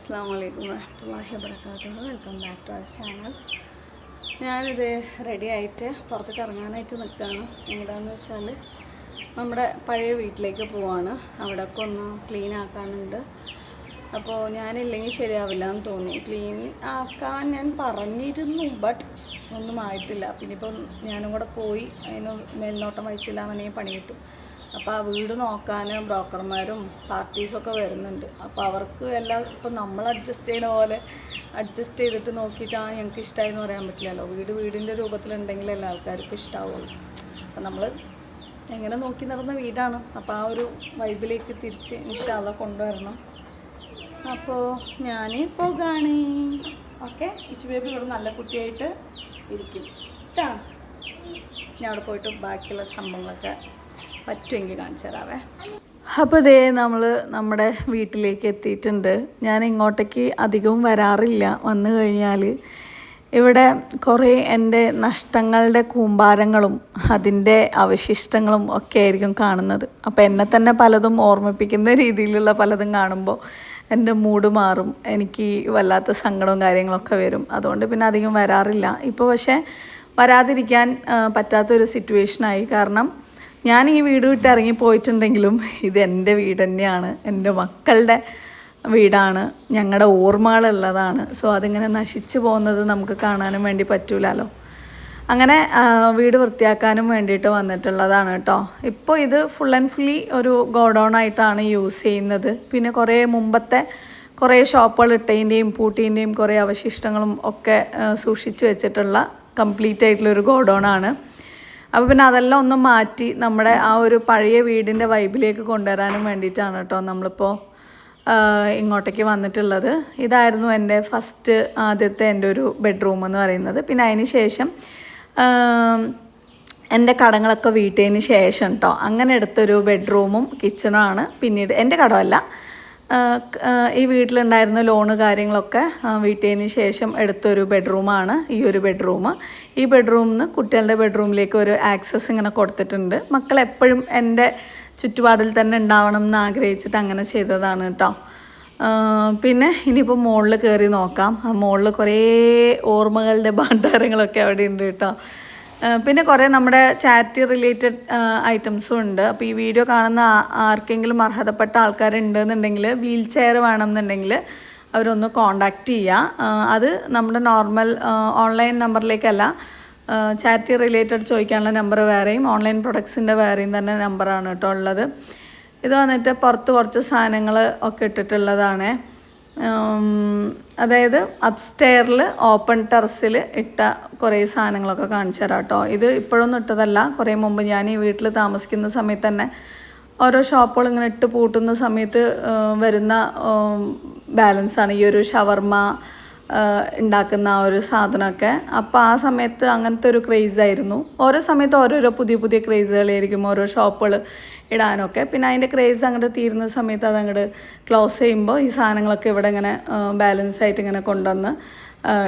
അസ്സലാമു അലൈക്കും വറഹ്മത്തുള്ളാഹി വബറകാതുഹു. Welcome back to our channel. ഞാനിത് റെഡി ആയിട്ട് പുറത്തേക്ക് ഇറങ്ങാനായിട്ട് നിൽക്കുകയാണ്. എങ്ങനെയാണെന്ന് വെച്ചാൽ നമ്മുടെ പഴയ വീട്ടിലേക്ക് പോവാണ്. അവിടെയൊക്കെ ഒന്ന് ക്ലീൻ ആക്കാനുണ്ട്. അപ്പോൾ ഞാനില്ലെങ്കിൽ ശരിയാവില്ല എന്ന് തോന്നി. ക്ലീൻ ആക്കാൻ ഞാൻ പറഞ്ഞിരുന്നു, ബട്ട് ഒന്നും ആയിട്ടില്ല. പിന്നെ ഇപ്പം ഞാനും കൂടെ പോയി അതിന് മേൽനോട്ടം വഹിച്ചില്ല എന്നുണ്ടെങ്കിൽ പണി കിട്ടും. അപ്പോൾ ആ വീട് നോക്കാൻ ബ്രോക്കർമാരും പാർട്ടീസൊക്കെ വരുന്നുണ്ട്. അപ്പോൾ അവർക്ക് എല്ലാം ഇപ്പം നമ്മൾ അഡ്ജസ്റ്റ് ചെയ്യുന്ന പോലെ അഡ്ജസ്റ്റ് ചെയ്തിട്ട് നോക്കിയിട്ടാണ് ഞങ്ങൾക്ക് ഇഷ്ടമായി എന്ന് പറയാൻ പറ്റില്ലല്ലോ. വീടിൻ്റെ രൂപത്തിലുണ്ടെങ്കിൽ എല്ലാ ആൾക്കാർക്കും ഇഷ്ടമാവുള്ളൂ. അപ്പം നമ്മൾ എങ്ങനെ നോക്കി നടന്ന വീടാണ്. അപ്പോൾ ആ ഒരു വൈബിലേക്ക് തിരിച്ച് ഇൻഷാ അല്ലാഹ് കൊണ്ടുവരണം. അപ്പോൾ ഞാൻ പോകാണ്. ഓക്കെ, ഇച്ചു ബേബി ഇവിടെ നല്ല കുട്ടിയായിട്ട് ഇരിക്കും കേട്ടോ. ഞാൻ അവിടെ പോയിട്ട് ബാക്കിയുള്ള സംഭവങ്ങളൊക്കെ പറ്റുമെങ്കിൽ കാണിച്ചു തരാവേ. അപ്പോൾ ഇതേ നമ്മൾ നമ്മുടെ വീട്ടിലേക്ക് എത്തിയിട്ടുണ്ട്. ഞാൻ ഇങ്ങോട്ടേക്ക് അധികവും വരാറില്ല. വന്നു കഴിഞ്ഞാൽ ഇവിടെ കുറേ എൻ്റെ നഷ്ടങ്ങളുടെ കൂമ്പാരങ്ങളും അതിൻ്റെ അവശിഷ്ടങ്ങളും ഒക്കെ ആയിരിക്കും കാണുന്നത്. അപ്പോൾ എന്നെ തന്നെ പലതും ഓർമ്മിപ്പിക്കുന്ന രീതിയിലുള്ള പലതും കാണുമ്പോൾ എൻ്റെ മൂഡ് മാറും. എനിക്ക് വല്ലാത്ത സങ്കടവും കാര്യങ്ങളൊക്കെ വരും. അതുകൊണ്ട് പിന്നെ അധികം വരാറില്ല. ഇപ്പോൾ പക്ഷേ വരാതിരിക്കാൻ പറ്റാത്തൊരു സിറ്റുവേഷനായി. കാരണം ഞാൻ ഈ വീട് വിട്ട് ഇറങ്ങി പോയിട്ടുണ്ടെങ്കിലും ഇത് എൻ്റെ വീട് തന്നെയാണ്, എൻ്റെ മക്കളുടെ വീടാണ്, ഞങ്ങളുടെ ഓർമ്മകളുള്ളതാണ്. സോ അതിങ്ങനെ നശിച്ചു പോകുന്നത് നമുക്ക് കാണാനും വേണ്ടി പറ്റൂലല്ലോ. അങ്ങനെ വീട് വൃത്തിയാക്കാനും വേണ്ടിയിട്ട് വന്നിട്ടുള്ളതാണ് കേട്ടോ. ഇപ്പോൾ ഇത് ഫുൾ ആൻഡ് ഫുള്ളി ഒരു ഗോഡൗൺ ആയിട്ടാണ് യൂസ് ചെയ്യുന്നത്. പിന്നെ കുറേ മുമ്പത്തെ കുറേ ഷോപ്പുകൾ ഇട്ടതിൻ്റെയും പൂട്ടീൻ്റെയും കുറേ അവശിഷ്ടങ്ങളും ഒക്കെ സൂക്ഷിച്ച് വെച്ചിട്ടുള്ള കംപ്ലീറ്റ് ആയിട്ടുള്ളൊരു ഗോഡൗൺ ആണ്. അപ്പോൾ പിന്നെ അതെല്ലാം ഒന്ന് മാറ്റി നമ്മുടെ ആ ഒരു പഴയ വീടിൻ്റെ വൈബിലേക്ക് കൊണ്ടുവരാനും വേണ്ടിയിട്ടാണ് കേട്ടോ നമ്മളിപ്പോൾ ഇങ്ങോട്ടേക്ക് വന്നിട്ടുള്ളത്. ഇതായിരുന്നു എൻ്റെ ആദ്യത്തെ എൻ്റെ ഒരു ബെഡ്റൂം എന്ന് പറയുന്നത്. പിന്നെ അതിന് ശേഷം എൻ്റെ കടങ്ങളൊക്കെ വീട്ടിയതിന് ശേഷം കേട്ടോ അങ്ങനെ എടുത്തൊരു ബെഡ്റൂമും കിച്ചണുമാണ് പിന്നീട്. എൻ്റെ കടമല്ല, ഈ വീട്ടിലുണ്ടായിരുന്ന ലോണ് കാര്യങ്ങളൊക്കെ വീട്ടിയതിന് ശേഷം എടുത്തൊരു ബെഡ്റൂമാണ് ഈ ഒരു ബെഡ്റൂം. ഈ ബെഡ്റൂമിൽ നിന്ന് കുട്ടികളുടെ ബെഡ്റൂമിലേക്ക് ഒരു ആക്സസ് ഇങ്ങനെ കൊടുത്തിട്ടുണ്ട്. മക്കളെപ്പോഴും എൻ്റെ ചുറ്റുപാടിൽ തന്നെ ഉണ്ടാവണം എന്ന് ആഗ്രഹിച്ചിട്ട് അങ്ങനെ ചെയ്തതാണ് കേട്ടോ. പിന്നെ ഇനിയിപ്പോൾ മുകളിൽ കയറി നോക്കാം. മുകളിൽ കുറേ ഓർമ്മകളുടെ ഭണ്ഡാരങ്ങളൊക്കെ അവിടെ ഉണ്ട് കേട്ടോ. പിന്നെ കുറേ നമ്മുടെ ചാരിറ്റി റിലേറ്റഡ് ഐറ്റംസും ഉണ്ട്. അപ്പോൾ ഈ വീഡിയോ കാണുന്ന ആർക്കെങ്കിലും അർഹതപ്പെട്ട ആൾക്കാരുണ്ടെന്നുണ്ടെങ്കിൽ വീൽ ചെയർ വേണമെന്നുണ്ടെങ്കിൽ അവരൊന്ന് കോണ്ടാക്റ്റ് ചെയ്യുക. അത് നമ്മുടെ നോർമൽ ഓൺലൈൻ നമ്പറിലേക്കല്ല, ചാരിറ്റി റിലേറ്റഡ് ചോദിക്കാനുള്ള നമ്പർ വേറെയും ഓൺലൈൻ പ്രൊഡക്ട്സിൻ്റെ വേറെയും തന്നെ നമ്പറാണ് കേട്ടോ ഉള്ളത്. ഇത് വന്നിട്ട് പുറത്ത് കുറച്ച് സാധനങ്ങൾ ഒക്കെ ഇട്ടിട്ടുള്ളതാണ്. അതായത് അപ്സ്റ്റെയറിൽ ഓപ്പൺ ടെറസിൽ ഇട്ട കുറേ സാധനങ്ങളൊക്കെ കാണിച്ചു തരാം കേട്ടോ. ഇത് ഇപ്പോഴൊന്നും ഇട്ടതല്ല, കുറേ മുമ്പ് ഞാൻ ഈ വീട്ടിൽ താമസിക്കുന്ന സമയത്ത് തന്നെ ഓരോ ഷോപ്പുകൾ ഇങ്ങനെ ഇട്ട് പൂട്ടുന്ന സമയത്ത് വരുന്ന ബാലൻസാണ് ഈ ഒരു ഷവർമ ഉണ്ടാക്കുന്ന ആ ഒരു സാധനമൊക്കെ. അപ്പോൾ ആ സമയത്ത് അങ്ങനത്തെ ഒരു ക്രേസായിരുന്നു. ഓരോ സമയത്ത് ഓരോരോ പുതിയ പുതിയ ക്രേസുകളായിരിക്കും ഓരോ ഷോപ്പുകൾ ഇടാനൊക്കെ. പിന്നെ അതിൻ്റെ ക്രേസ് അങ്ങോട്ട് തീരുന്ന സമയത്ത് അതങ്ങോട്ട് ക്ലോസ് ചെയ്യുമ്പോൾ ഈ സാധനങ്ങളൊക്കെ ഇവിടെ ഇങ്ങനെ ബാലൻസ് ആയിട്ട് ഇങ്ങനെ കൊണ്ടുവന്ന്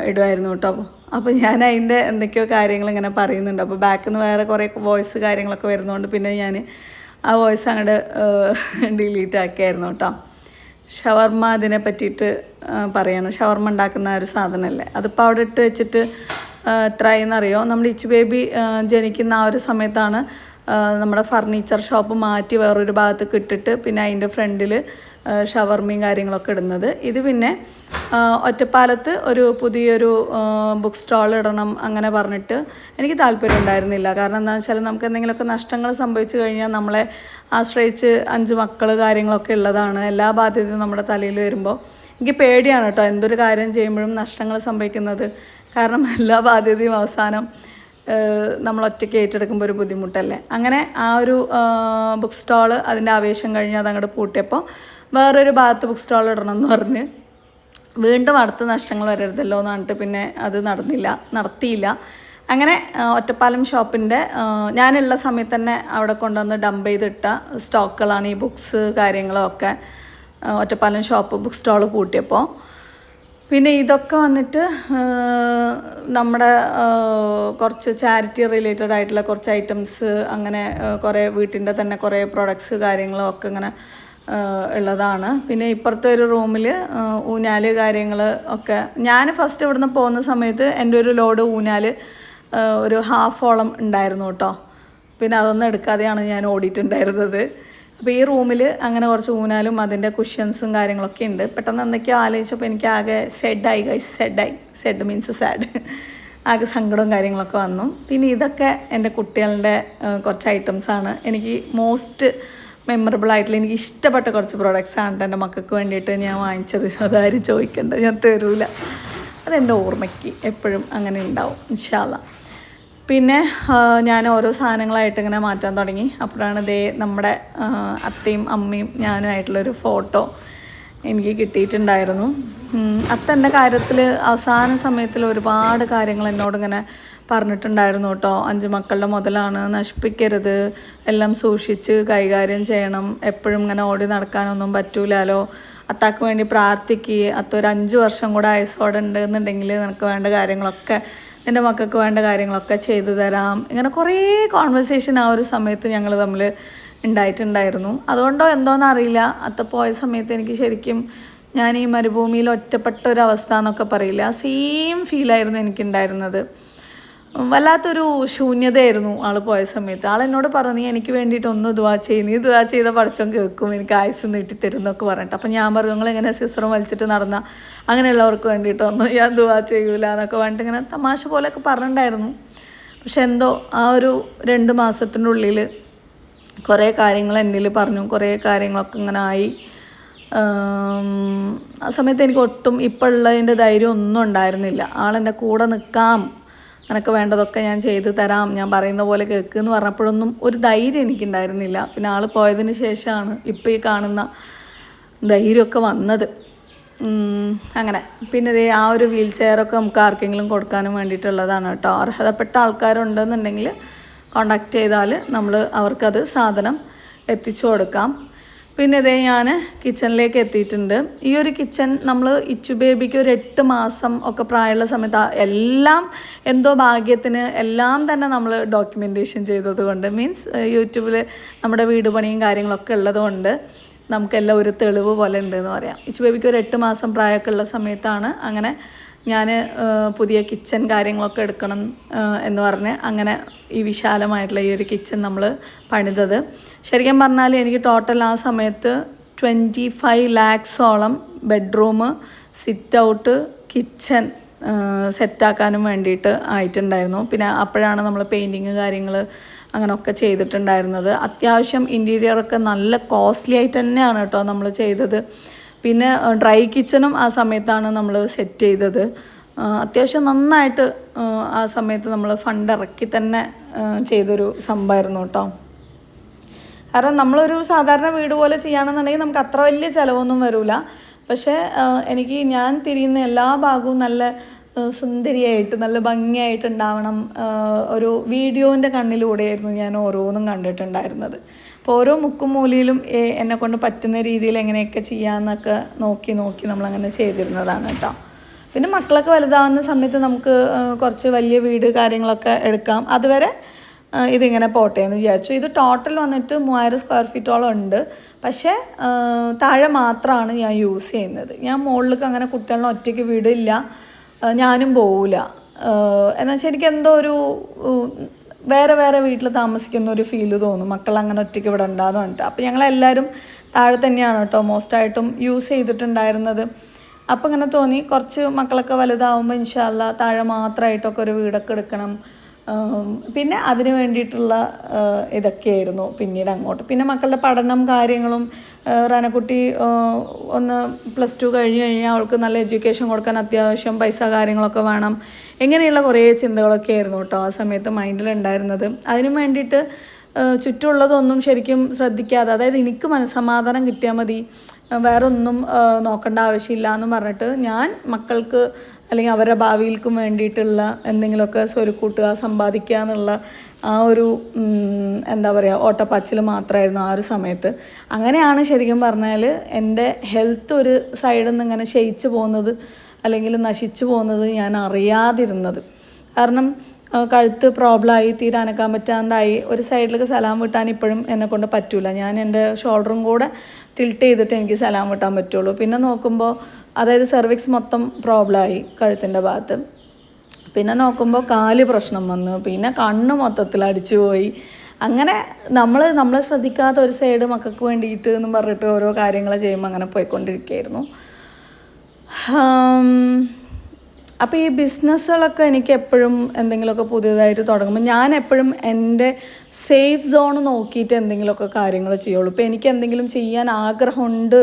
ഇടുമായിരുന്നു കേട്ടോ. അപ്പോൾ ഞാൻ അതിൻ്റെ എന്തൊക്കെയോ കാര്യങ്ങൾ ഇങ്ങനെ പറയുന്നുണ്ട്. അപ്പോൾ ബാക്കിൽ നിന്ന് വേറെ കുറേ വോയിസ് കാര്യങ്ങളൊക്കെ വരുന്നതുകൊണ്ട് പിന്നെ ഞാൻ ആ വോയിസ് അങ്ങോട്ട് ഡിലീറ്റ് ആക്കിയായിരുന്നു കേട്ടോ. ഷവർമ അതിനെ പറ്റിയിട്ട് പറയണം. ഷവർമ ഉണ്ടാക്കുന്ന ഒരു സാധനമല്ലേ, അതിപ്പോൾ അവിടെ ഇട്ട് വെച്ചിട്ട് എത്രയെന്നറിയോ. നമ്മുടെ ഇച്ചു ബേബി ജനിക്കുന്ന ആ ഒരു സമയത്താണ് നമ്മുടെ ഫർണിച്ചർ ഷോപ്പ് മാറ്റി വേറൊരു ഭാഗത്തേക്ക് ഇട്ടിട്ട് പിന്നെ അതിൻ്റെ ഫ്രണ്ടിൽ ഷവർമയും കാര്യങ്ങളൊക്കെ ഇടുന്നത്. ഇത് പിന്നെ ഒറ്റപ്പാലത്ത് ഒരു പുതിയൊരു ബുക്ക് സ്റ്റാൾ ഇടണം അങ്ങനെ പറഞ്ഞിട്ട് എനിക്ക് താല്പര്യം ഉണ്ടായിരുന്നില്ല. കാരണം എന്താണെന്ന് വെച്ചാൽ നമുക്ക് എന്തെങ്കിലുമൊക്കെ നഷ്ടങ്ങൾ സംഭവിച്ചു കഴിഞ്ഞാൽ നമ്മളെ ആശ്രയിച്ച് 5 മക്കൾ കാര്യങ്ങളൊക്കെ ഉള്ളതാണ്. എല്ലാ ബാധ്യതയും നമ്മുടെ തലയിൽ വരുമ്പോൾ എനിക്ക് പേടിയാണ് കേട്ടോ എന്തൊരു കാര്യം ചെയ്യുമ്പോഴും നഷ്ടങ്ങൾ സംഭവിക്കുന്നത്. കാരണം എല്ലാ ബാധ്യതയും അവസാനം നമ്മൾ ഒറ്റയ്ക്ക് ഏറ്റെടുക്കുമ്പോൾ ഒരു ബുദ്ധിമുട്ടല്ലേ. അങ്ങനെ ആ ഒരു ബുക്ക് സ്റ്റാള് അതിൻ്റെ ആവേശം കഴിഞ്ഞ് അതങ്ങോട്ട് പൂട്ടിയപ്പോൾ വേറൊരു ഭാഗത്ത് ബുക്ക് സ്റ്റാൾ ഇടണം എന്ന് പറഞ്ഞ് വീണ്ടും അടുത്ത നഷ്ടങ്ങൾ വരരുതല്ലോ എന്ന് പറഞ്ഞിട്ട് പിന്നെ അത് നടത്തിയില്ല. അങ്ങനെ ഒറ്റപ്പാലം ഷോപ്പിൻ്റെ ഞാനുള്ള സമയത്ത് തന്നെ അവിടെ കൊണ്ടുവന്ന് ഡംപ് ചെയ്തിട്ട സ്റ്റോക്കുകളാണ് ഈ ബുക്സ് കാര്യങ്ങളൊക്കെ. ഒറ്റപ്പാലം ഷോപ്പ് ബുക്ക് സ്റ്റാൾ പൂട്ടിയപ്പോൾ പിന്നെ ഇതൊക്കെ വന്നിട്ട് നമ്മുടെ കുറച്ച് ചാരിറ്റി റിലേറ്റഡ് ആയിട്ടുള്ള കുറച്ച് ഐറ്റംസ് അങ്ങനെ കുറേ വീട്ടിൻ്റെ തന്നെ കുറേ പ്രൊഡക്ട്സ് കാര്യങ്ങളും ഒക്കെ ഇങ്ങനെ ഉള്ളതാണ്. പിന്നെ ഇപ്പുറത്തെ ഒരു റൂമിൽ ഊഞ്ഞാൽ കാര്യങ്ങൾ ഒക്കെ. ഞാൻ ഫസ്റ്റ് ഇവിടുന്ന് പോകുന്ന സമയത്ത് എൻ്റെ ഒരു ലോഡ് ഊഞ്ഞാൽ ഒരു ഹാഫോളം ഉണ്ടായിരുന്നു കേട്ടോ. പിന്നെ അതൊന്നും എടുക്കാതെയാണ് ഞാൻ ഓടിയിട്ടുണ്ടായിരുന്നത്. അപ്പോൾ ഈ റൂമിൽ അങ്ങനെ കുറച്ച് ഊഞ്ഞാലും അതിൻ്റെ കുഷ്യൻസും കാര്യങ്ങളൊക്കെ ഉണ്ട്. പെട്ടെന്ന് എന്തൊക്കെയോ ആലോചിച്ചപ്പോൾ എനിക്ക് ആകെ സെഡ് മീൻസ് സാഡ്, ആകെ സങ്കടവും കാര്യങ്ങളൊക്കെ വന്നു. പിന്നെ ഇതൊക്കെ എൻ്റെ കുട്ടികളുടെ കുറച്ച് ഐറ്റംസാണ്. എനിക്ക് മോസ്റ്റ് മെമ്മറബിൾ ആയിട്ടുള്ള എനിക്ക് ഇഷ്ടപ്പെട്ട കുറച്ച് പ്രോഡക്റ്റ്സ് ആണ് എൻ്റെ മക്കൾക്ക് വേണ്ടിയിട്ട് ഞാൻ വാങ്ങിച്ചത്. അതാരും ചോദിക്കേണ്ട, ഞാൻ തരൂല. അതെൻ്റെ ഓർമ്മയ്ക്ക് എപ്പോഴും അങ്ങനെ ഉണ്ടാവും ഇൻഷാ അല്ലാ. പിന്നെ ഞാൻ ഓരോ സാധനങ്ങളായിട്ട് ഇങ്ങനെ മാറ്റാൻ തുടങ്ങി. അപ്പോഴാണ് നമ്മുടെ അത്തയും അമ്മയും ഞാനുമായിട്ടുള്ളൊരു ഫോട്ടോ എനിക്ക് കിട്ടിയിട്ടുണ്ടായിരുന്നു. അത്തൻ്റെ കാര്യത്തിൽ അവസാന സമയത്തിൽ ഒരുപാട് കാര്യങ്ങൾ എന്നോടിങ്ങനെ പറഞ്ഞിട്ടുണ്ടായിരുന്നു കേട്ടോ. 5 മക്കളുടെ മുതലാണ്, നശിപ്പിക്കരുത്, എല്ലാം സൂക്ഷിച്ച് കൈകാര്യം ചെയ്യണം, എപ്പോഴും ഇങ്ങനെ ഓടി നടക്കാനൊന്നും പറ്റൂലല്ലോ, അത്താക്ക് വേണ്ടി പ്രാർത്ഥിക്കുക, അത്തൊരു 5 വർഷം കൂടെ ആയുസ്സോടെ ഉണ്ട് എന്നുണ്ടെങ്കിൽ നിനക്ക് വേണ്ട കാര്യങ്ങളൊക്കെ, എൻ്റെ മക്കൾക്ക് വേണ്ട കാര്യങ്ങളൊക്കെ ചെയ്തു തരാം. ഇങ്ങനെ കുറേ കോൺവെർസേഷൻ ആ ഒരു സമയത്ത് ഞങ്ങൾ തമ്മിൽ ഉണ്ടായിട്ടുണ്ടായിരുന്നു. അതുകൊണ്ടോ എന്തോന്നറിയില്ല, അത്ത പോയ സമയത്ത് എനിക്ക് ശരിക്കും ഞാൻ ഈ മരുഭൂമിയിൽ ഒറ്റപ്പെട്ട ഒരവസ്ഥ എന്നൊക്കെ പറയില്ല, സെയിം ഫീലായിരുന്നു എനിക്കുണ്ടായിരുന്നത്. വല്ലാത്തൊരു ശൂന്യതയായിരുന്നു ആൾ പോയ സമയത്ത്. ആളെന്നോട് പറഞ്ഞു, നീ എനിക്ക് വേണ്ടിയിട്ട് ഒന്ന് ദുആ ചെയ്യും, നീ ദുആ ചെയ്ത പഠിച്ചോൻ കേൾക്കും, എനിക്ക് ആയുസ് നീട്ടിത്തരും എന്നൊക്കെ പറഞ്ഞിട്ട്. അപ്പം ഞാൻ പറഞ്ഞു, നിങ്ങളിങ്ങനെ സിസ്റ്ററും വലിച്ചിട്ട് നടന്ന അങ്ങനെയുള്ളവർക്ക് വേണ്ടിയിട്ടൊന്നും ഞാൻ ദുആ ചെയ്യൂല എന്നൊക്കെ പറഞ്ഞിട്ട് ഇങ്ങനെ തമാശ പോലെയൊക്കെ പറഞ്ഞിട്ടുണ്ടായിരുന്നു. പക്ഷെ എന്തോ ആ ഒരു 2 മാസത്തിൻ്റെ ഉള്ളിൽ കുറേ കാര്യങ്ങൾ എന്നിൽ പറഞ്ഞു, കുറേ കാര്യങ്ങളൊക്കെ ഇങ്ങനെ ആയി. ആ സമയത്ത് എനിക്ക് ഒട്ടും ഇപ്പോൾ ഉള്ളതിൻ്റെ ധൈര്യം ഒന്നും ഉണ്ടായിരുന്നില്ല. ആളെൻ്റെ കൂടെ നിൽക്കാം, നിനക്ക് വേണ്ടതൊക്കെ ഞാൻ ചെയ്തു തരാം, ഞാൻ പറയുന്ന പോലെ കേൾക്ക് എന്ന് പറഞ്ഞപ്പോഴൊന്നും ഒരു ധൈര്യം എനിക്കുണ്ടായിരുന്നില്ല. പിന്നെ ആൾ പോയതിന് ശേഷമാണ് ഇപ്പോൾ ഈ കാണുന്ന ധൈര്യമൊക്കെ വന്നത്. അങ്ങനെ പിന്നെ ആ ഒരു വീൽ ചെയറൊക്കെ നമുക്ക് ആർക്കെങ്കിലും കൊടുക്കാനും വേണ്ടിയിട്ടുള്ളതാണ് കേട്ടോ. അർഹതപ്പെട്ട ആൾക്കാരുണ്ടെന്നുണ്ടെങ്കിൽ കോണ്ടാക്ട് ചെയ്താൽ നമ്മൾ അവർക്കത് സാധനം എത്തിച്ചു കൊടുക്കാം. പിന്നെ ഞാൻ കിച്ചണിലേക്ക് എത്തിയിട്ടുണ്ട്. ഈ ഒരു കിച്ചൺ നമ്മൾ ഇച്ചു ബേബിക്ക് ഒരു 8 മാസം ഒക്കെ പ്രായമുള്ള സമയത്ത് എല്ലാം എന്തോ ഭാഗ്യത്തിന് എല്ലാം തന്നെ നമ്മൾ ഡോക്യുമെൻറ്റേഷൻ ചെയ്തത് കൊണ്ട്, മീൻസ് യൂട്യൂബിൽ നമ്മുടെ വീട് പണിയും കാര്യങ്ങളൊക്കെ ഉള്ളത് കൊണ്ട് നമുക്കെല്ലാം ഒരു തെളിവ് പോലെ ഉണ്ടെന്ന് പറയാം. ഇച്ചു ബേബിക്ക് ഒരു 8 മാസം പ്രായമൊക്കെ ഉള്ള സമയത്താണ് അങ്ങനെ ഞാൻ പുതിയ കിച്ചൺ കാര്യങ്ങളൊക്കെ എടുക്കണം എന്ന് പറഞ്ഞ് അങ്ങനെ ഈ വിശാലമായിട്ടുള്ള ഈ ഒരു കിച്ചൺ നമ്മൾ പണിതത്. ശരിക്കും പറഞ്ഞാൽ എനിക്ക് ടോട്ടൽ ആ സമയത്ത് 25 lakhs-ഓളം ബെഡ്റൂം, സിറ്റ് ഔട്ട്, കിച്ചൺ സെറ്റാക്കാനും വേണ്ടിയിട്ട് ആയിട്ടുണ്ടായിരുന്നു. പിന്നെ അപ്പോഴാണ് നമ്മൾ പെയിൻറ്റിങ് കാര്യങ്ങൾ അങ്ങനെയൊക്കെ ചെയ്തിട്ടുണ്ടായിരുന്നത്. അത്യാവശ്യം ഇൻറ്റീരിയറൊക്കെ നല്ല കോസ്റ്റ്ലി ആയിട്ട് തന്നെയാണ് കേട്ടോ നമ്മൾ ചെയ്തത്. പിന്നെ ഡ്രൈ കിച്ചണും ആ സമയത്താണ് നമ്മൾ സെറ്റ് ചെയ്തത്. അത്യാവശ്യം നന്നായിട്ട് ആ സമയത്ത് നമ്മൾ ഫണ്ട് ഇറക്കി തന്നെ ചെയ്തൊരു സംഭവമായിരുന്നു കേട്ടോ. കാരണം നമ്മളൊരു സാധാരണ വീട് പോലെ ചെയ്യുകയാണെന്നുണ്ടെങ്കിൽ നമുക്ക് അത്ര വലിയ ചിലവൊന്നും വരില്ല. പക്ഷേ എനിക്ക് ഞാൻ തിരിയുന്ന എല്ലാ ഭാഗവും നല്ല സുന്ദരിയായിട്ട് നല്ല ഭംഗിയായിട്ടുണ്ടാവണം. ഒരു വീഡിയോൻ്റെ കണ്ണിലൂടെയായിരുന്നു ഞാൻ ഓരോന്നും കണ്ടിട്ടുണ്ടായിരുന്നത്. അപ്പോൾ ഓരോ മുക്കും മൂലയിലും എന്നെക്കൊണ്ട് പറ്റുന്ന രീതിയിൽ എങ്ങനെയൊക്കെ ചെയ്യാമെന്നൊക്കെ നോക്കി നമ്മളങ്ങനെ ചെയ്തിരുന്നതാണ് കേട്ടോ. പിന്നെ മക്കളൊക്കെ വലുതാവുന്ന സമയത്ത് നമുക്ക് കുറച്ച് വലിയ വീട് കാര്യങ്ങളൊക്കെ എടുക്കാം. അതുവരെ ഇതിങ്ങനെ പോട്ടെ എന്ന് വിചാരിച്ചു. ഇത് ടോട്ടൽ വന്നിട്ട് 3000 സ്ക്വയർ ഫീറ്റോളം ഉണ്ട്. പക്ഷേ താഴെ മാത്രമാണ് ഞാൻ യൂസ് ചെയ്യുന്നത്. ഞാൻ മുകളിലേക്ക് അങ്ങനെ കുട്ടികളെ ഒറ്റയ്ക്ക് വീടില്ല, ഞാനും പോവില്ല. എന്നാൽ വെച്ചാൽ എനിക്ക് എന്തോ ഒരു വേറെ വീട്ടിൽ താമസിക്കുന്ന ഒരു ഫീല് തോന്നും, മക്കൾ അങ്ങനെ ഒറ്റയ്ക്ക് ഇവിടെ ഉണ്ടാകുന്ന പറഞ്ഞിട്ട്. അപ്പോൾ ഞങ്ങളെല്ലാവരും താഴെ തന്നെയാണ് കേട്ടോ മോസ്റ്റായിട്ടും യൂസ് ചെയ്തിട്ടുണ്ടായിരുന്നത്. അപ്പോൾ ഇങ്ങനെ തോന്നി കുറച്ച് മക്കളൊക്കെ വലുതാവുമ്പോൾ ഇൻഷാ അല്ലാ താഴെ മാത്രമായിട്ടൊക്കെ ഒരു വീടൊക്കെ എടുക്കണം. പിന്നെ അതിന് വേണ്ടിയിട്ടുള്ള ഇതൊക്കെയായിരുന്നു പിന്നീട് അങ്ങോട്ട്. പിന്നെ മക്കളുടെ പഠനം കാര്യങ്ങളും, റനക്കുട്ടി ഒന്ന് +2 കഴിഞ്ഞ് കഴിഞ്ഞാൽ അവൾക്ക് നല്ല എഡ്യൂക്കേഷൻ കൊടുക്കാൻ അത്യാവശ്യം പൈസ കാര്യങ്ങളൊക്കെ വേണം. ഇങ്ങനെയുള്ള കുറേ ചിന്തകളൊക്കെ ആയിരുന്നു കേട്ടോ ആ സമയത്ത് മൈൻഡിലുണ്ടായിരുന്നത്. അതിന് വേണ്ടിയിട്ട് ചുറ്റുമുള്ളതൊന്നും ശരിക്കും ശ്രദ്ധിക്കാതെ, അതായത് എനിക്ക് മനസ്സമാധാനം കിട്ടിയാൽ മതി, വേറെ ഒന്നും നോക്കേണ്ട ആവശ്യമില്ല എന്ന് പറഞ്ഞിട്ട് ഞാൻ മക്കൾക്ക് അല്ലെങ്കിൽ അവരുടെ ഭാവിയിൽക്കും വേണ്ടിയിട്ടുള്ള എന്തെങ്കിലുമൊക്കെ സ്വരുക്കൂട്ടുക, സമ്പാദിക്കുക എന്നുള്ള ആ ഒരു എന്താ പറയുക ഓട്ടപ്പാച്ചിൽ മാത്രമായിരുന്നു ആ ഒരു സമയത്ത്. അങ്ങനെയാണ് ശരിക്കും പറഞ്ഞാൽ എൻ്റെ ഹെൽത്ത് ഒരു സൈഡിൽ നിന്ന് ഇങ്ങനെ ക്ഷയിച്ച് പോകുന്നത് അല്ലെങ്കിൽ നശിച്ചു പോകുന്നത് ഞാൻ അറിയാതിരുന്നത്. കാരണം കഴുത്ത് പ്രോബ്ലമായി, തീരെ അനക്കാൻ പറ്റാണ്ടായി. ഒരു സൈഡിലേക്ക് സലാം വിട്ടാൻ ഇപ്പോഴും എന്നെക്കൊണ്ട് പറ്റില്ല. ഞാൻ എൻ്റെ ഷോൾഡറും കൂടെ ടിൽട്ട് ചെയ്തിട്ട് എനിക്ക് സലാം വിട്ടാൻ പറ്റുള്ളൂ. പിന്നെ നോക്കുമ്പോൾ അതായത് സെർവിക്സ് മൊത്തം പ്രോബ്ലമായി കഴുത്തിൻ്റെ ഭാഗത്ത്. പിന്നെ നോക്കുമ്പോൾ കാല് പ്രശ്നം വന്നു, പിന്നെ കണ്ണ് മൊത്തത്തിൽ അടിച്ചു പോയി. അങ്ങനെ നമ്മൾ ശ്രദ്ധിക്കാത്ത ഒരു സൈഡ് മക്കൾക്ക് വേണ്ടിയിട്ട് എന്നും പറഞ്ഞിട്ട് ഓരോ കാര്യങ്ങൾ ചെയ്യുമ്പോൾ അങ്ങനെ പോയിക്കൊണ്ടിരിക്കുകയായിരുന്നു. അപ്പോൾ ഈ ബിസിനസ്സുകളൊക്കെ എനിക്ക് എപ്പോഴും എന്തെങ്കിലുമൊക്കെ പുതിയതായിട്ട് തുടങ്ങുമ്പോൾ ഞാൻ എപ്പോഴും എൻ്റെ സേഫ് സോൺ നോക്കിയിട്ട് എന്തെങ്കിലുമൊക്കെ കാര്യങ്ങൾ ചെയ്യുള്ളൂ. ഇപ്പോൾ എനിക്ക് എന്തെങ്കിലും ചെയ്യാൻ ആഗ്രഹമുണ്ട്,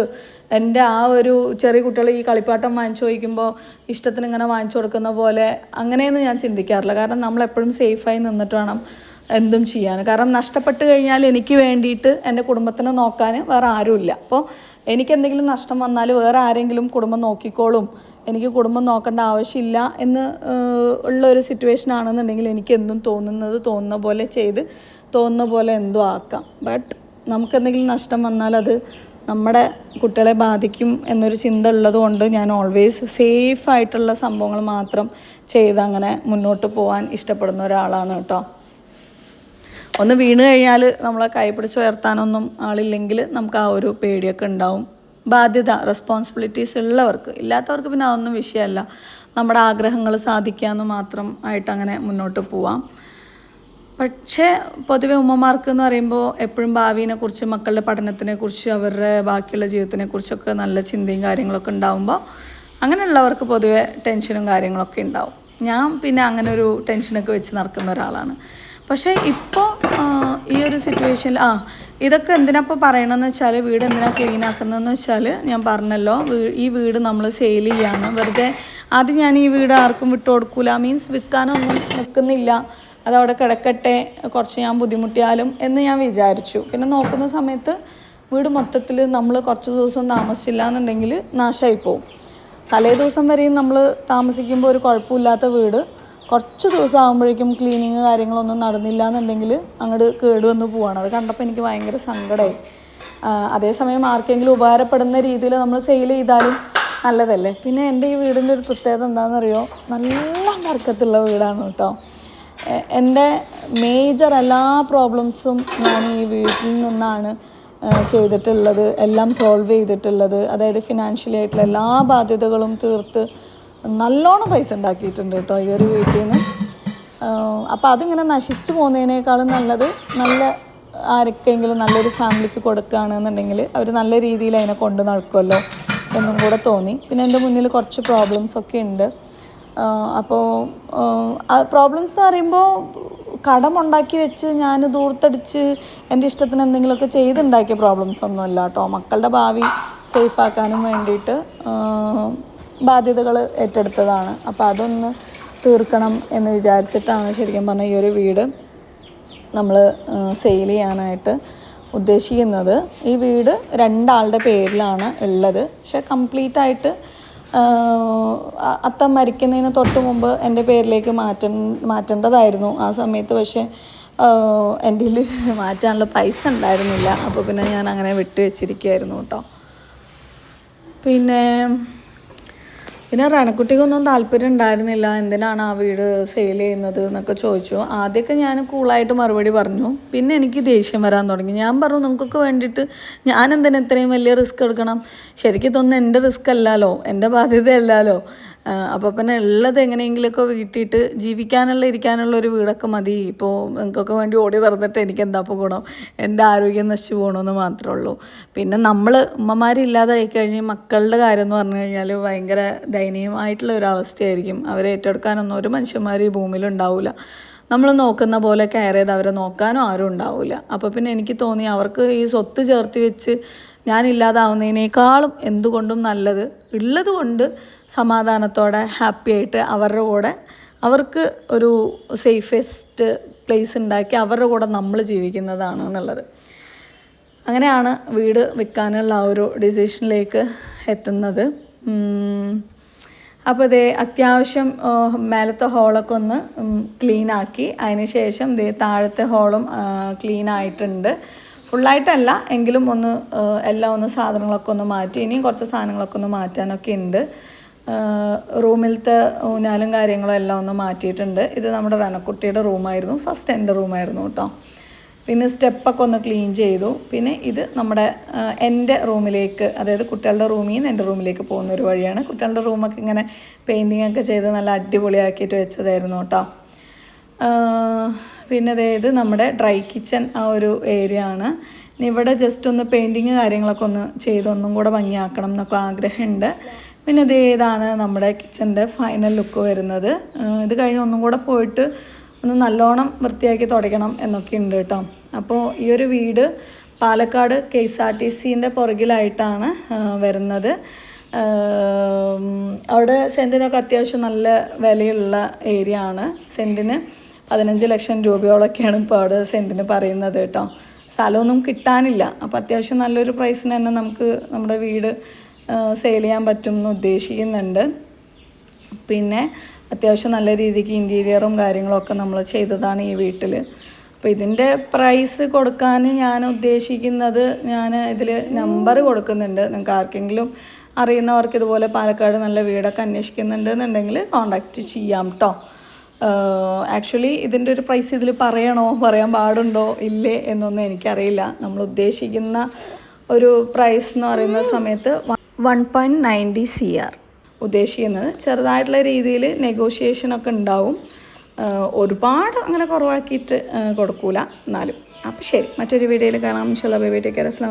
എൻ്റെ ആ ഒരു ചെറിയ കുട്ടികൾ ഈ കളിപ്പാട്ടം വാങ്ങിച്ചു ചോദിക്കുമ്പോൾ ഇഷ്ടത്തിന് ഇങ്ങനെ വാങ്ങിച്ചു കൊടുക്കുന്ന പോലെ അങ്ങനെയൊന്നും ഞാൻ ചിന്തിക്കാറില്ല. കാരണം നമ്മളെപ്പോഴും സേഫായി നിന്നിട്ട് വേണം എന്തും ചെയ്യാൻ. കാരണം നഷ്ടപ്പെട്ട് കഴിഞ്ഞാൽ എനിക്ക് വേണ്ടിയിട്ട് എൻ്റെ കുടുംബത്തിനെ നോക്കാൻ വേറെ ആരുമില്ല. അപ്പോൾ എനിക്കെന്തെങ്കിലും നഷ്ടം വന്നാൽ വേറെ ആരെങ്കിലും കുടുംബം നോക്കിക്കോളും, എനിക്ക് കുടുംബം നോക്കേണ്ട ആവശ്യമില്ല എന്ന് ഉള്ളൊരു സിറ്റുവേഷൻ ആണെന്നുണ്ടെങ്കിൽ എനിക്ക് എന്തും തോന്നുന്ന പോലെ ചെയ്ത് തോന്നുന്ന പോലെ എന്തോ ആക്കാം. ബട്ട് നമുക്കെന്തെങ്കിലും നഷ്ടം വന്നാൽ അത് നമ്മുടെ കുട്ടികളെ ബാധിക്കും എന്നൊരു ചിന്ത ഉള്ളത് കൊണ്ട് ഞാൻ ഓൾവേസ് സേഫായിട്ടുള്ള സംഭവങ്ങൾ മാത്രം ചെയ്ത് അങ്ങനെ മുന്നോട്ട് പോകാൻ ഇഷ്ടപ്പെടുന്ന ഒരാളാണ് കേട്ടോ. ഒന്ന് വീണ് കഴിഞ്ഞാൽ നമ്മളെ കൈ പിടിച്ച് ഉയർത്താനൊന്നും ആളില്ലെങ്കിൽ നമുക്ക് ആ ഒരു പേടിയൊക്കെ ഉണ്ടാവും. ബാധ്യത, റെസ്പോൺസിബിലിറ്റീസ് ഉള്ളവർക്ക്, ഇല്ലാത്തവർക്ക് പിന്നെ അതൊന്നും വിഷയമല്ല. നമ്മുടെ ആഗ്രഹങ്ങൾ സാധിക്കാമെന്ന് മാത്രം ആയിട്ട് അങ്ങനെ മുന്നോട്ട് പോവാം. പക്ഷേ പൊതുവെ ഉമ്മമാർക്ക് എന്ന് പറയുമ്പോൾ എപ്പോഴും ഭാവിയെക്കുറിച്ച്, മക്കളുടെ പഠനത്തിനെക്കുറിച്ച്, അവരുടെ ബാക്കിയുള്ള ജീവിതത്തിനെക്കുറിച്ചൊക്കെ നല്ല ചിന്തയും കാര്യങ്ങളൊക്കെ ഉണ്ടാകുമ്പോൾ അങ്ങനെയുള്ളവർക്ക് പൊതുവെ ടെൻഷനും കാര്യങ്ങളൊക്കെ ഉണ്ടാവും. ഞാൻ പിന്നെ അങ്ങനെ ഒരു ടെൻഷനൊക്കെ വെച്ച് നടക്കുന്ന ഒരാളാണ്. പക്ഷേ ഇപ്പോൾ ഈ ഒരു സിറ്റുവേഷനിൽ ഇതൊക്കെ എന്തിനാപ്പോൾ പറയണമെന്ന് വെച്ചാൽ, വീട് എന്തിനാണ് ക്ലീൻ ആക്കുന്നതെന്ന് വെച്ചാൽ ഞാൻ പറഞ്ഞല്ലോ, ഈ വീട് നമ്മൾ സെയിൽ ചെയ്യാണ്. വെറുതെ ആദ്യം ഞാൻ ഈ വീട് ആർക്കും വിട്ടു കൊടുക്കൂല, മീൻസ് വിൽക്കാനൊന്നും നിൽക്കുന്നില്ല, അതവിടെ കിടക്കട്ടെ, കുറച്ച് ഞാൻ ബുദ്ധിമുട്ടിയാലും എന്ന് ഞാൻ വിചാരിച്ചു. പിന്നെ നോക്കുന്ന സമയത്ത് വീട് മൊത്തത്തിൽ നമ്മൾ കുറച്ച് ദിവസം താമസിച്ചില്ല എന്നുണ്ടെങ്കിൽ നാശമായി പോവും. തലേ ദിവസം വരെയും നമ്മൾ താമസിക്കുമ്പോൾ ഒരു കുഴപ്പമില്ലാത്ത വീട് കുറച്ച് ദിവസം ആകുമ്പോഴേക്കും ക്ലീനിങ് കാര്യങ്ങളൊന്നും നടന്നില്ല എന്നുണ്ടെങ്കിൽ അങ്ങോട്ട് കേടുവന്ന് പോവാണ്. അത് കണ്ടപ്പോൾ എനിക്ക് ഭയങ്കര സങ്കടമായി. അതേസമയം ആർക്കെങ്കിലും ഉപകാരപ്പെടുന്ന രീതിയിൽ നമ്മൾ സെയിൽ ചെയ്താലും നല്ലതല്ലേ. പിന്നെ എൻ്റെ ഈ വീടിൻ്റെ ഒരു പ്രത്യേകത എന്താണെന്നറിയോ, നല്ല ബർക്കത്തുള്ള വീടാണ് കേട്ടോ. എൻ്റെ മേജർ എല്ലാ പ്രോബ്ലംസും ഞാൻ ഈ വീട്ടിൽ നിന്നാണ് ചെയ്തിട്ടുള്ളത്, എല്ലാം സോൾവ് ചെയ്തിട്ടുള്ളത്. അതായത് ഫിനാൻഷ്യലി ആയിട്ടുള്ള എല്ലാ ബാധ്യതകളും തീർത്ത് നല്ലോണം പൈസ ഉണ്ടാക്കിയിട്ടുണ്ട് കേട്ടോ ഈ ഒരു വീട്ടിൽ നിന്ന്. അപ്പോൾ അതിങ്ങനെ നശിച്ചു പോകുന്നതിനേക്കാളും നല്ലത് നല്ല ആർക്കെങ്കിലും നല്ലൊരു ഫാമിലിക്ക് കൊടുക്കുകയാണെന്നുണ്ടെങ്കിൽ അവർ നല്ല രീതിയിൽ അതിനെ കൊണ്ട് നടക്കുമല്ലോ എന്നും കൂടെ തോന്നി. പിന്നെ എൻ്റെ മുന്നിൽ കുറച്ച് പ്രോബ്ലംസൊക്കെ ഉണ്ട്. അപ്പോൾ പ്രോബ്ലംസ് എന്ന് പറയുമ്പോൾ കടമുണ്ടാക്കി വെച്ച് ഞാൻ ദൂർത്തടിച്ച് എൻ്റെ ഇഷ്ടത്തിന് എന്തെങ്കിലുമൊക്കെ ചെയ്തുണ്ടാക്കിയ പ്രോബ്ലംസ് ഒന്നുമല്ല കേട്ടോ. മക്കളുടെ ഭാവി സേഫാക്കാനും വേണ്ടിയിട്ട് ബാധ്യതകൾ ഏറ്റെടുത്തതാണ്. അപ്പോൾ അതൊന്ന് തീർക്കണം എന്ന് വിചാരിച്ചിട്ടാണ് ശരിക്കും പറഞ്ഞാൽ ഈ ഒരു വീട് നമ്മൾ സെയിൽ ചെയ്യാനായിട്ട് ഉദ്ദേശിക്കുന്നത്. ഈ വീട് 2 ആളുടെ പേരിലാണ് ഉള്ളത്. പക്ഷേ കംപ്ലീറ്റായിട്ട് അത്തം മരിക്കുന്നതിന് തൊട്ട് മുമ്പ് എൻ്റെ പേരിലേക്ക് മാറ്റേണ്ടതായിരുന്നു ആ സമയത്ത്. പക്ഷേ എൻ്റെ കയ്യിൽ മാറ്റാനുള്ള പൈസ ഉണ്ടായിരുന്നില്ല. അപ്പോൾ പിന്നെ ഞാൻ അങ്ങനെ വിട്ട് വെച്ചിരിക്കുകയായിരുന്നു കേട്ടോ. പിന്നെ റണക്കുട്ടിക്കൊന്നും താല്പര്യം ഉണ്ടായിരുന്നില്ല, എന്തിനാണ് ആ വീട് സെയിൽ ചെയ്യുന്നത് എന്നൊക്കെ ചോദിച്ചു. ആദ്യമൊക്കെ ഞാൻ കൂളായിട്ട് മറുപടി പറഞ്ഞു. പിന്നെ എനിക്ക് ദേഷ്യം വരാൻ തുടങ്ങി. ഞാൻ പറഞ്ഞു, നിങ്ങൾക്കൊക്കെ വേണ്ടിയിട്ട് ഞാൻ എന്തിനാ ഇത്രയും വലിയ റിസ്ക് എടുക്കണം? ശരിക്കും ഇതൊന്നും എൻ്റെ റിസ്ക് അല്ലല്ലോ, എൻ്റെ ബാധ്യതയല്ലല്ലോ. അപ്പോൾ പിന്നെ ഉള്ളത് എങ്ങനെയെങ്കിലുമൊക്കെ വീട്ടിയിട്ട് ഇരിക്കാനുള്ള ഒരു വീടൊക്കെ മതി. ഇപ്പോൾ നിങ്ങൾക്കൊക്കെ വേണ്ടി ഓടി നടന്നിട്ട് എനിക്ക് എന്താ ഇപ്പോൾ ഗുണം? എൻ്റെ ആരോഗ്യം നശിച്ചു പോകണമെന്ന് മാത്രമേ ഉള്ളൂ. പിന്നെ നമ്മൾ ഉമ്മമാരില്ലാതായി കഴിഞ്ഞ് മക്കളുടെ കാര്യം എന്ന് പറഞ്ഞു കഴിഞ്ഞാൽ ഭയങ്കര ദയനീയമായിട്ടുള്ള ഒരു അവസ്ഥയായിരിക്കും. അവരെ ഏറ്റെടുക്കാനൊന്നും ഒരു മനുഷ്യന്മാർ ഈ ഭൂമിയിൽ ഉണ്ടാവില്ല. നമ്മൾ നോക്കുന്ന പോലെ കെയർ ചെയ്ത് അവരെ നോക്കാനും ആരും ഉണ്ടാവില്ല. അപ്പോൾ പിന്നെ എനിക്ക് തോന്നി അവർക്ക് ഈ സ്വത്ത് ചേർത്ത് വെച്ച് ഞാനില്ലാതാവുന്നതിനേക്കാളും എന്തുകൊണ്ടും നല്ലത് ഉള്ളത് കൊണ്ട് സമാധാനത്തോടെ ഹാപ്പി ആയിട്ട് അവരുടെ കൂടെ അവർക്ക് ഒരു സേഫസ്റ്റ് പ്ലേസ് ഉണ്ടാക്കി അവരുടെ കൂടെ നമ്മൾ ജീവിക്കുന്നതാണ് എന്നുള്ളത്. അങ്ങനെയാണ് വീട് വിൽക്കാനുള്ള ആ ഒരു ഡിസിഷനിലേക്ക് എത്തുന്നത്. അപ്പോൾ ഇതേ അത്യാവശ്യം മേലത്തെ ഹോളൊക്കെ ഒന്ന് ക്ലീനാക്കി, അതിന് ശേഷം ഇതേ താഴത്തെ ഹോളും ക്ലീനായിട്ടുണ്ട്. ഫുള്ളായിട്ടല്ല എങ്കിലും ഒന്ന് എല്ലാം ഒന്ന് സാധനങ്ങളൊക്കെ ഒന്ന് മാറ്റി, ഇനിയും കുറച്ച് സാധനങ്ങളൊക്കെ ഒന്ന് മാറ്റാനൊക്കെ ഉണ്ട്. റൂമിലത്തെ ഊഞ്ഞാലും കാര്യങ്ങളും എല്ലാം ഒന്ന് മാറ്റിയിട്ടുണ്ട്. ഇത് നമ്മുടെ റനക്കുട്ടിയുടെ റൂമായിരുന്നു, ഫസ്റ്റ് എൻ്റെ റൂമായിരുന്നു കേട്ടോ. പിന്നെ സ്റ്റെപ്പൊക്കെ ഒന്ന് ക്ലീൻ ചെയ്തു. പിന്നെ ഇത് നമ്മുടെ എൻ്റെ റൂമിലേക്ക്, അതായത് കുട്ടികളുടെ റൂമിൽ നിന്ന് എൻ്റെ റൂമിലേക്ക് പോകുന്ന ഒരു വഴിയാണ്. കുട്ടികളുടെ റൂമൊക്കെ ഇങ്ങനെ പെയിൻറ്റിങ് ഒക്കെ ചെയ്ത് നല്ല അടിപൊളിയാക്കിയിട്ട് വെച്ചതായിരുന്നു കേട്ടോ. പിന്നെ ഇത് നമ്മുടെ ഡ്രൈ കിച്ചൺ ആ ഒരു ഏരിയ ആണ്. ഇനി ഇവിടെ ജസ്റ്റ് ഒന്ന് പെയിൻറ്റിങ് കാര്യങ്ങളൊക്കെ ഒന്ന് ചെയ്തൊന്നും കൂടെ ഭംഗിയാക്കണം എന്നൊക്കെ ആഗ്രഹമുണ്ട്. പിന്നെ ഇതാണ് നമ്മുടെ കിച്ചൻ്റെ ഫൈനൽ ലുക്ക് വരുന്നത്. ഇത് കഴിഞ്ഞ് ഒന്നും കൂടെ പോയിട്ട് ഒന്ന് നല്ലോണം വൃത്തിയാക്കി തുടയ്ക്കണം എന്നൊക്കെ ഉണ്ട് കേട്ടോ. അപ്പോൾ ഈ ഒരു വീട് പാലക്കാട് KSRTCൻ്റെ പുറകിലായിട്ടാണ് വരുന്നത്. അവിടെ സെൻറ്റിനൊക്കെ അത്യാവശ്യം നല്ല വിലയുള്ള ഏരിയ ആണ്. സെൻറ്റിന് 15 ലക്ഷം രൂപയോളൊക്കെയാണ് ഇപ്പോൾ അവിടെ സെൻറ്റിന് പറയുന്നത് കേട്ടോ. സ്ഥലമൊന്നും കിട്ടാനില്ല. അപ്പോൾ അത്യാവശ്യം നല്ലൊരു പ്രൈസിന് തന്നെ നമുക്ക് നമ്മുടെ വീട് സെയിൽ ചെയ്യാൻ പറ്റും എന്ന് ഉദ്ദേശിക്കുന്നുണ്ട്. പിന്നെ അത്യാവശ്യം നല്ല രീതിക്ക് ഇൻറ്റീരിയറും കാര്യങ്ങളൊക്കെ നമ്മൾ ചെയ്തതാണ് ഈ വീട്ടിൽ. അപ്പോൾ ഇതിൻ്റെ പ്രൈസ് കൊടുക്കാൻ ഞാൻ ഉദ്ദേശിക്കുന്നത്, ഞാൻ ഇതിൽ നമ്പർ കൊടുക്കുന്നുണ്ട്. നിങ്ങൾക്ക് ആർക്കെങ്കിലും അറിയുന്നവർക്ക് ഇതുപോലെ പാലക്കാട് നല്ല വീടൊക്കെ അന്വേഷിക്കുന്നുണ്ടെന്നുണ്ടെങ്കിൽ കോൺടാക്റ്റ് ചെയ്യാം കേട്ടോ. ആക്ച്വലി ഇതിൻ്റെ ഒരു പ്രൈസ് ഇതിൽ പറയാൻ പാടുണ്ടോ ഇല്ലേ എന്നൊന്നും എനിക്കറിയില്ല. നമ്മൾ ഉദ്ദേശിക്കുന്ന ഒരു പ്രൈസ് എന്ന് പറയുന്ന സമയത്ത് 1.90 CR ഉദ്ദേശിക്കുന്നത്. ചെറുതായിട്ടുള്ള രീതിയിൽ നെഗോഷിയേഷനൊക്കെ ഉണ്ടാവും. ഒരുപാട് അങ്ങനെ കുറവാക്കിയിട്ട് കൊടുക്കൂല എന്നാലും. അപ്പോൾ ശരി, മറ്റൊരു വീഡിയോയിൽ കാണാം. ഇൻഷാല്ലാ. Bye bye, take care. അസ്സലാമു അലൈക്കും.